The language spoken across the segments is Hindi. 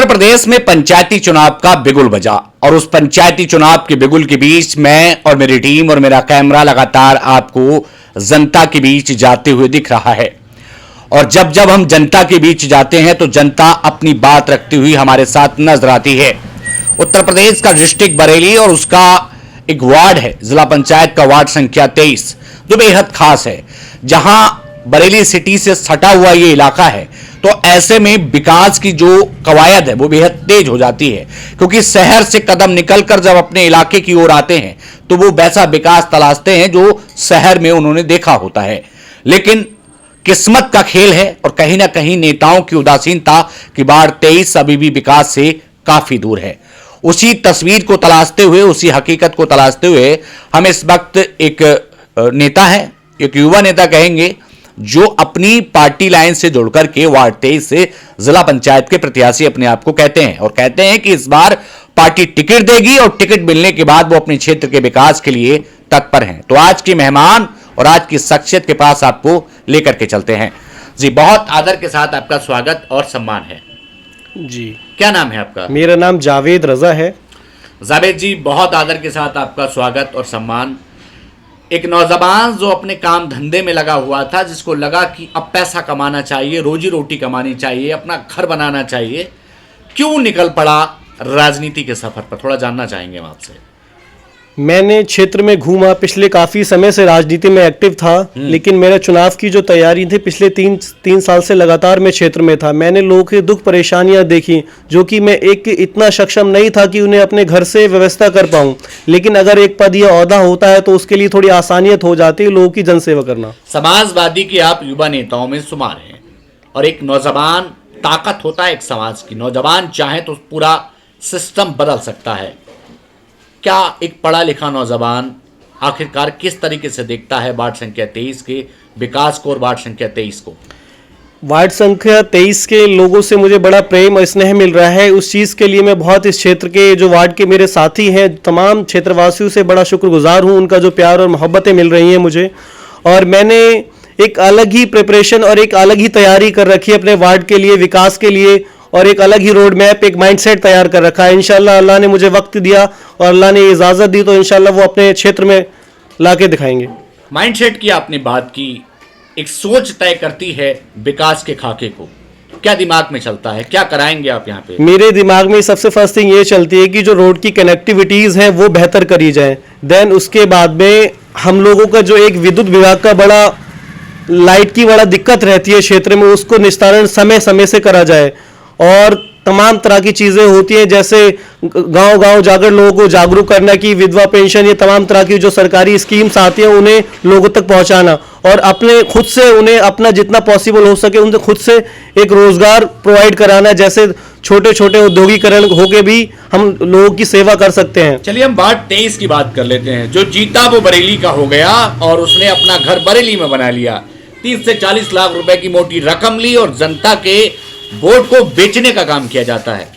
उत्तर प्रदेश में पंचायती चुनाव का बिगुल बजा और उस पंचायती चुनाव के बिगुल के बीच मैं और मेरी टीम और मेरा कैमरा लगातार आपको जनता के बीच जाते हुए दिख रहा है। और जब जब हम जनता के बीच जाते हैं तो जनता अपनी बात रखती हुई हमारे साथ नजर आती है। उत्तर प्रदेश का डिस्ट्रिक्ट बरेली और उसका एक वार्ड है, जिला पंचायत का वार्ड संख्या 23, जो बेहद खास है। जहां बरेली सिटी से सटा हुआ ये इलाका है, तो ऐसे में विकास की जो कवायद है वो बेहद तेज हो जाती है, क्योंकि शहर से कदम निकलकर जब अपने इलाके की ओर आते हैं तो वो वैसा विकास तलाशते हैं जो शहर में उन्होंने देखा होता है। लेकिन किस्मत का खेल है और कहीं ना कहीं नेताओं की उदासीनता की वार्ड 23 अभी भी विकास से काफी दूर है। उसी तस्वीर को तलाशते हुए, उसी हकीकत को तलाशते हुए हम इस वक्त एक नेता है, एक युवा नेता कहेंगे, जो अपनी पार्टी लाइन से जुड़कर के वार्ड 23 से जिला पंचायत के प्रत्याशी अपने आप को कहते हैं और कहते हैं कि इस बार पार्टी टिकट देगी और टिकट मिलने के बाद वो अपने क्षेत्र के विकास के लिए तत्पर हैं। तो आज के मेहमान और आज की शख्सियत के पास आपको लेकर के चलते हैं। जी, बहुत आदर के साथ आपका स्वागत और सम्मान है। जी, क्या नाम है आपका? मेरा नाम जावेद रजा है। जावेद जी, बहुत आदर के साथ आपका स्वागत और सम्मान। एक नौजवान जो अपने काम धंधे में लगा हुआ था, जिसको लगा कि अब पैसा कमाना चाहिए, रोजी रोटी कमानी चाहिए, अपना घर बनाना चाहिए, क्यों निकल पड़ा राजनीति के सफर पर? थोड़ा जानना चाहेंगे हम आपसे। मैंने क्षेत्र में घूमा, पिछले काफ़ी समय से राजनीति में एक्टिव था, लेकिन मेरा चुनाव की जो तैयारी थी पिछले तीन साल से लगातार मैं क्षेत्र में था। मैंने लोगों की दुख परेशानियां देखी, जो कि मैं एक इतना सक्षम नहीं था कि उन्हें अपने घर से व्यवस्था कर पाऊं। लेकिन अगर एक पद या ओहदा होता है तो उसके लिए थोड़ी आसानियत हो जाती है लोगों की जनसेवा करना। समाजवादी के आप युवा नेताओं में शुमार हैं और एक नौजवान ताकत होता है एक समाज की। नौजवान चाहे तो पूरा सिस्टम बदल सकता है। क्या एक पढ़ा लिखा नौजवान आखिरकार किस तरीके से देखता है वार्ड संख्या 23 के विकास को और वार्ड संख्या 23 को? वार्ड संख्या 23 के लोगों से मुझे बड़ा प्रेम और स्नेह मिल रहा है। उस चीज़ के लिए मैं बहुत इस क्षेत्र के जो वार्ड के मेरे साथी हैं, तमाम क्षेत्रवासियों से बड़ा शुक्रगुजार हूं। उनका जो प्यार और मोहब्बतें मिल रही हैं मुझे, और मैंने एक अलग ही प्रिपरेशन और एक अलग ही तैयारी कर रखी है अपने वार्ड के लिए, विकास के लिए, और एक अलग ही रोड मैप, एक माइंडसेट तैयार कर रखा है। इंशाल्लाह अल्लाह ने मुझे वक्त दिया और अल्लाह ने इजाज़त दी तो इंशाल्लाह वो अपने क्षेत्र में लाके दिखाएंगे। माइंडसेट की आपने बात की, एक सोच तय करती है विकास के खाके को। क्या दिमाग में चलता है, क्या कराएंगे आप यहाँ पे? मेरे दिमाग में सबसे फर्स्ट थिंग ये चलती है कि जो रोड की कनेक्टिविटीज़ हैं वो बेहतर करी जाए। देन उसके बाद में हम लोगों का जो एक विद्युत विभाग का बड़ा लाइट की बड़ा दिक्कत रहती है क्षेत्र में, उसको निस्तारण समय समय से करा जाए। और तमाम तरह की चीज़ें होती हैं, जैसे गांव-गांव जाकर लोगों को जागरूक करना कि विधवा पेंशन, ये तमाम तरह की जो सरकारी स्कीम्स आती हैं उन्हें लोगों तक पहुंचाना, और अपने खुद से उन्हें अपना जितना पॉसिबल हो सके उनसे खुद से एक रोज़गार प्रोवाइड कराना। जैसे छोटे छोटे औद्योगिकरण होके भी हम लोगों की सेवा कर सकते हैं। चलिए हम वार्ड 23 की बात कर लेते हैं। जो जीता वो बरेली का हो गया और उसने अपना घर बरेली में बना लिया। 30 से 40 लाख रुपए की मोटी रकम ली और जनता के वोट को बेचने का काम किया जाता है।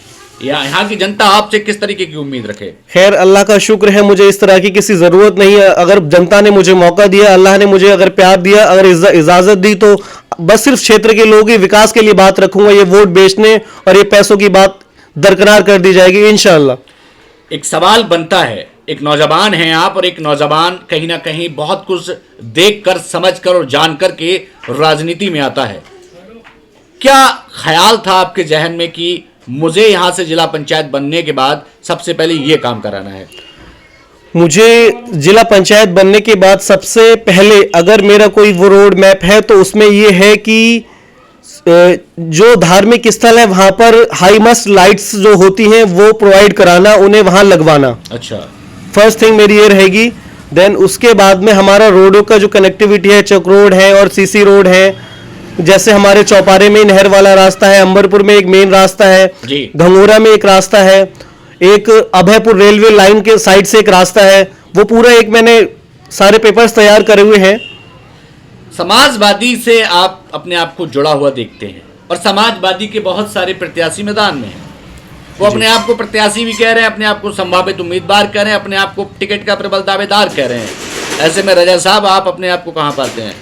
यहाँ की जनता आपसे किस तरीके की उम्मीद रखे? खैर, अल्लाह का शुक्र है, मुझे इस तरह की किसी ज़रूरत नहीं है। अगर जनता ने मुझे मौका दिया, अल्लाह ने मुझे अगर प्यार दिया, अगर इजाज़त दी, तो बस सिर्फ क्षेत्र के लोगों के विकास के लिए बात रखूंगा। ये वोट बेचने और ये पैसों की बात दरकिनार कर दी जाएगी इंशाअल्लाह। एक सवाल बनता है, एक नौजवान हैं आप और एक नौजवान कहीं ना कहीं बहुत कुछ देख कर, समझ कर और जान कर के राजनीति में आता है। क्या ख्याल था आपके जहन में कि मुझे यहाँ से जिला पंचायत बनने के बाद सबसे पहले ये काम कराना है? मुझे जिला पंचायत बनने के बाद सबसे पहले अगर मेरा कोई वो रोड मैप है तो उसमें ये है कि जो धार्मिक स्थल है वहाँ पर हाई मस्ट लाइट्स जो होती हैं वो प्रोवाइड कराना, उन्हें वहाँ लगवाना। अच्छा, फर्स्ट थिंग मेरी ये रहेगी। देन उसके बाद में हमारा रोडों का जो कनेक्टिविटी है, चौक रोड है और सीसी रोड है। जैसे हमारे चौपारे में नहर वाला रास्ता है, अंबरपुर में एक मेन रास्ता है, घंगोरा में एक रास्ता है, एक अभयपुर रेलवे लाइन के साइड से एक रास्ता है, वो पूरा एक मैंने सारे पेपर्स तैयार करे हुए हैं। समाजवादी से आप अपने आप को जुड़ा हुआ देखते हैं और समाजवादी के बहुत सारे प्रत्याशी मैदान में हैं। वो अपने आप को प्रत्याशी भी कह रहे हैं, अपने आप को संभावित उम्मीदवार कह रहे हैं, अपने आप को टिकट का प्रबल दावेदार कह रहे हैं। ऐसे में रजा साहब, आप अपने आप को कहाँ पाते हैं?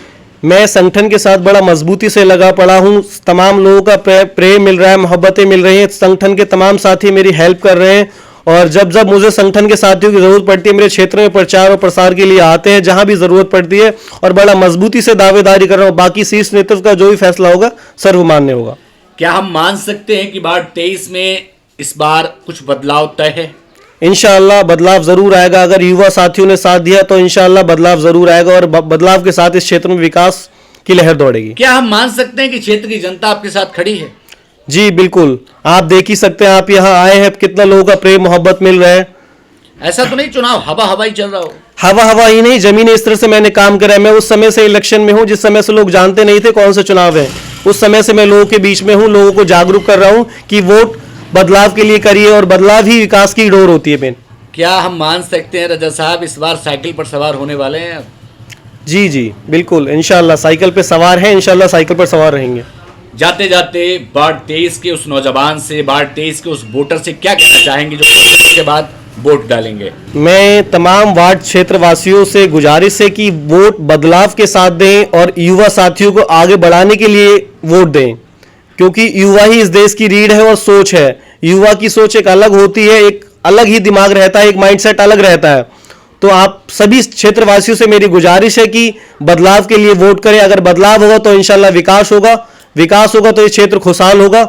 मैं संगठन के साथ बड़ा मजबूती से लगा पड़ा हूँ। तमाम लोगों का प्रेम मिल रहा है, मोहब्बतें मिल रही हैं। संगठन के तमाम साथी मेरी हेल्प कर रहे हैं और जब जब मुझे संगठन के साथियों की ज़रूरत पड़ती है, मेरे क्षेत्र में प्रचार और प्रसार के लिए आते हैं जहां भी ज़रूरत पड़ती है, और बड़ा मजबूती से दावेदारी कर रहा हूँ। बाकी शीर्ष नेतृत्व का जो भी फैसला होगा सर्वमान्य होगा। क्या हम मान सकते हैं कि वार्ड 23 में इस बार कुछ बदलाव तय है? इंशाअल्लाह बदलाव जरूर आएगा। अगर युवा साथियों ने साथ दिया तो इंशाअल्लाह बदलाव जरूर आएगा और बदलाव के साथ इस क्षेत्र में विकास की लहर दौड़ेगी। क्या हम मान सकते हैं कि क्षेत्र की जनता आपके साथ खड़ी है? जी बिल्कुल, आप देख ही सकते हैं, आप यहाँ आए हैं, कितना लोगों का प्रेम मोहब्बत मिल रहा है। ऐसा तो नहीं चुनाव हवा हवाई चल रहा हो? हवा ही नहीं, जमीनी इस तरह से मैंने काम करा है। मैं उस समय से इलेक्शन में हूँ जिस समय से लोग जानते नहीं थे कौन सा चुनाव है। उस समय से मैं लोगों के बीच में हूँ, लोगों को जागरूक कर रहा हूँ कि वोट बदलाव के लिए करिए और बदलाव ही विकास की डोर होती है। मेन क्या हम मान सकते हैं रजा साहब इस बार साइकिल पर सवार होने वाले हैं? जी जी बिल्कुल, इंशाल्लाह साइकिल पे सवार हैं, इंशाल्लाह साइकिल पर सवार रहेंगे। जाते जाते वार्ड 23 के उस नौजवान से, वार्ड 23 के उस वोटर से क्या कहना चाहेंगे जो के बाद वोट डालेंगे? मैं तमाम वार्ड क्षेत्र वासियों से गुजारिश है कि वोट बदलाव के साथ दें और युवा साथियों को आगे बढ़ाने के लिए वोट दें, क्योंकि युवा ही इस देश की रीढ़ है और सोच है। युवा की सोच एक अलग होती है, एक अलग ही दिमाग रहता है, एक माइंडसेट अलग रहता है। तो आप सभी क्षेत्रवासियों से मेरी गुजारिश है कि बदलाव के लिए वोट करें। अगर बदलाव होगा तो इंशाल्लाह विकास होगा, विकास होगा तो ये क्षेत्र खुशहाल होगा।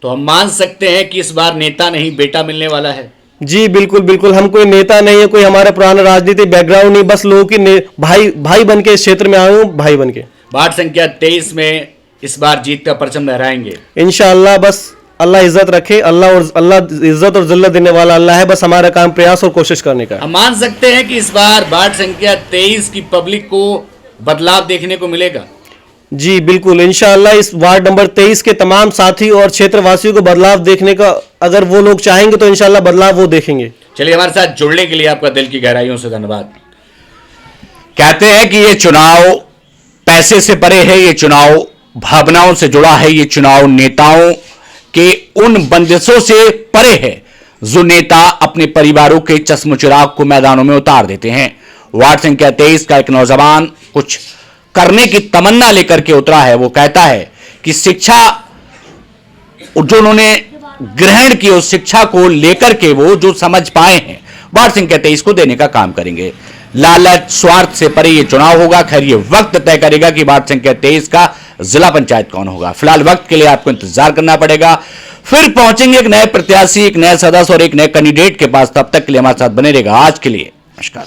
तो हम मान सकते हैं कि इस बार नेता नहीं बेटा मिलने वाला है? जी बिल्कुल बिल्कुल, हम कोई नेता नहीं है, कोई हमारा पुराना राजनीतिक बैकग्राउंड नहीं, बस लोगों की भाई बन के इस क्षेत्र में आए हूँ, भाई बन के। वार्ड संख्या 23 में इस बार जीत का परचम लहराएंगे इंशाअल्लाह। बस अल्लाह इज्जत रखे, अल्लाह इज्जत और जिल्लत देने वाला अल्लाह है। बस हमारा काम प्रयास और कोशिश करने का। हम मान सकते हैं कि इस बार वार्ड संख्या 23 की पब्लिक को बदलाव देखने को मिलेगा? जी बिल्कुल, इंशाअल्लाह इस वार्ड नंबर 23 के तमाम साथी और क्षेत्रवासियों को बदलाव देखने का अगर वो लोग चाहेंगे तो इंशाअल्लाह बदलाव वो देखेंगे। चलिए, हमारे साथ जुड़ने के लिए आपका दिल की गहराइयों से धन्यवाद। कहते हैं कि ये चुनाव पैसे से परे है, ये चुनाव भावनाओं से जुड़ा है, ये चुनाव नेताओं के उन बंदिशों से परे है जो नेता अपने परिवारों के चश्म चिराग को मैदानों में उतार देते हैं। वार्ड संख्या 23 का एक नौजवान कुछ करने की तमन्ना लेकर के उतरा है। वो कहता है कि शिक्षा जो उन्होंने ग्रहण की, उस शिक्षा को लेकर के वो जो समझ पाए हैं वार्ड संख्या 23 को देने का काम करेंगे। लालच स्वार्थ से परे ये चुनाव होगा। खैर ये वक्त तय करेगा कि वार्ड संख्या 23 का जिला पंचायत कौन होगा। फिलहाल वक्त के लिए आपको इंतजार करना पड़ेगा। फिर पहुंचेंगे एक नए प्रत्याशी, एक नए सदस्य और एक नए कैंडिडेट के पास। तब तक के लिए हमारे साथ बने रहेगा। आज के लिए नमस्कार।